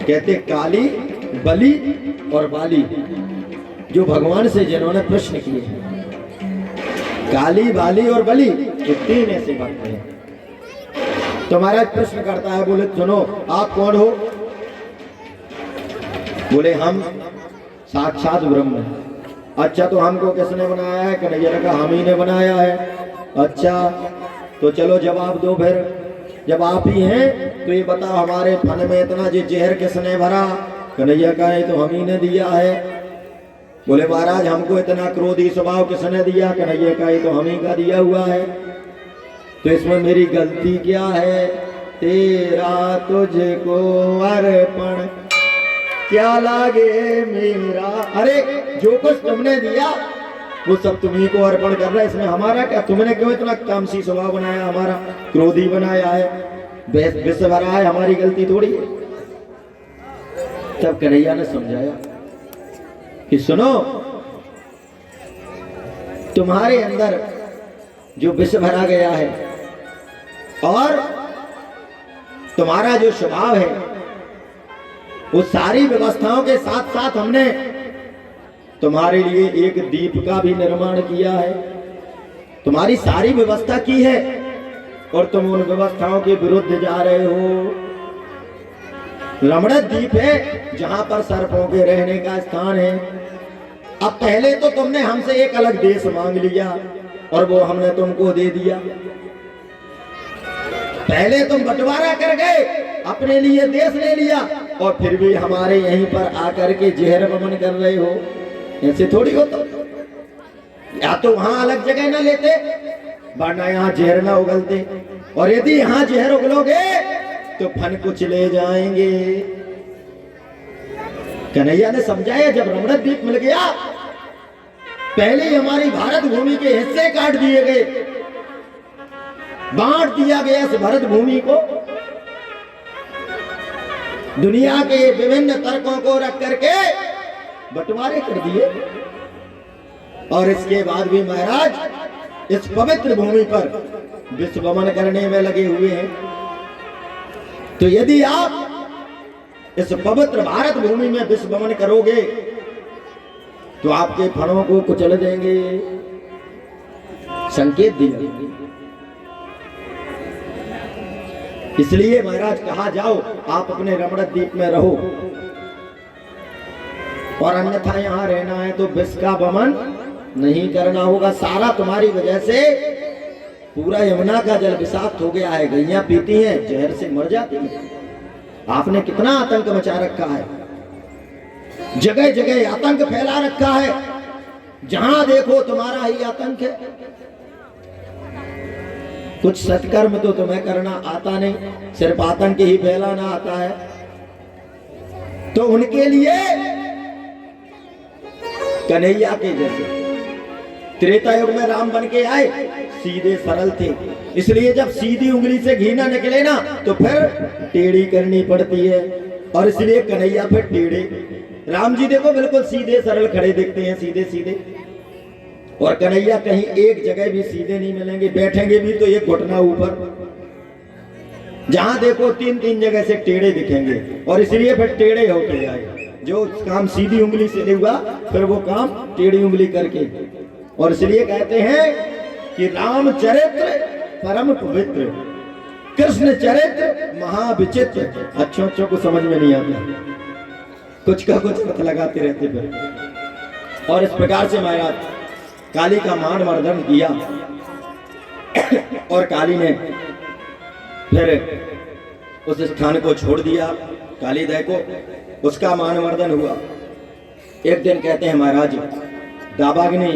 कहते काली, बलि और बाली, जो भगवान से जिन्होंने प्रश्न किए, काली, बाली और बलि, ये तीन ऐसे भक्त हैं। तो महाराज प्रश्न करता है, बोले सुनो आप कौन हो? बोले हम साक्षात ब्रह्म हैं। अच्छा तो हमको किसने बनाया है? कन्हैया ने कहा हम ही ने बनाया है। अच्छा तो चलो जवाब दो फिर, जब आप ही हैं तो ये बताओ हमारे फन में इतना जो जहर किसने भरा? कन्हैया का है तो हम ही ने दिया है। बोले महाराज हमको इतना क्रोधी स्वभाव किसने दिया? कन्हैया का है तो हम ही का दिया हुआ है। तो इसमें मेरी गलती क्या है? तेरा तुझको अर्पण क्या लागे मेरा। अरे जो कुछ तुमने दिया वो सब तुम्ही को अर्पण कर रहा है, इसमें हमारा क्या? तुमने क्यों इतना तामसी स्वभाव बनाया, हमारा क्रोधी बनाया है, विष भरा है, हमारी गलती थोड़ी है। तब कन्हैया ने समझाया कि सुनो तुम्हारे अंदर जो विष भरा गया है और तुम्हारा जो स्वभाव है, वो सारी व्यवस्थाओं के साथ साथ हमने तुम्हारे लिए एक दीप का भी निर्माण किया है। तुम्हारी सारी व्यवस्था की है और तुम उन व्यवस्थाओं के विरुद्ध जा रहे हो। रमण द्वीप है जहां पर सर्पों के रहने का स्थान है। अब पहले तो तुमने हमसे एक अलग देश मांग लिया और वो हमने तुमको दे दिया। पहले तुम बंटवारा कर गए, अपने लिए देश ले लिया और फिर भी हमारे यहीं पर आकर के जहर वमन कर रहे हो। ऐसे थोड़ी होता, या तो वहां अलग जगह ना लेते वरना यहाँ जहर ना उगलते, और यदि यहाँ जहर उगलोगे तो फन कुछ ले जाएंगे। कन्हैया ने समझाया जब रमण द्वीप मिल गया, पहले ही हमारी भारत भूमि के हिस्से काट दिए गए, बांट दिया गया इस भारत भूमि को। दुनिया के विभिन्न तर्कों को रख करके बंटवारे कर दिए, और इसके बाद भी महाराज इस पवित्र भूमि पर विश्व वमन करने में लगे हुए हैं। तो यदि आप इस पवित्र भारत भूमि में विश्व वमन करोगे तो आपके फणों को कुचल देंगे, संकेत दिया। इसलिए महाराज कहा जाओ आप अपने रमण द्वीप में रहो, और अन्यथा यहाँ रहना है तो विष का वमन नहीं करना होगा। सारा तुम्हारी वजह से पूरा यमुना का जल विषाक्त हो गया है, गैया पीती हैं जहर से मर जाती हैं। आपने कितना आतंक मचा रखा है, जगह जगह आतंक फैला रखा है, जहां देखो तुम्हारा ही आतंक है। कुछ सत्कर्म तो तुम्हें करना आता नहीं, सिर्फ आतंक ही फैलाना आता है। तो उनके लिए कन्हैया के जैसे त्रेता युग में राम बन के आए, सीधे सरल थे, इसलिए जब सीधी उंगली से घी ना निकले ना तो फिर टेढ़ी करनी पड़ती है, और इसलिए कन्हैया फिर टेढ़े। राम जी देखो बिल्कुल सीधे सरल खड़े दिखते हैं, सीधे सीधे, और कन्हैया कहीं एक जगह भी सीधे नहीं मिलेंगे, बैठेंगे भी तो एक घुटना ऊपर, जहां देखो तीन तीन जगह से टेढ़े दिखेंगे, और इसलिए फिर टेढ़े होके आए। जो काम सीधी उंगली से नहीं हुआ फिर वो काम टेढ़ी उंगली करके, और इसलिए कहते हैं कि राम चरित्र परम पवित्र, कृष्ण चरित्र महाविचित्र। अच्छों अच्छों को समझ में नहीं आता, कुछ का कुछ पता लगाते रहते फिर। और इस प्रकार से महाराज काली का मान मर्दन किया, और काली ने फिर उस स्थान को छोड़ दिया, काली दय को, उसका मान मर्दन हुआ। एक दिन कहते हैं महाराज दाबाग्नि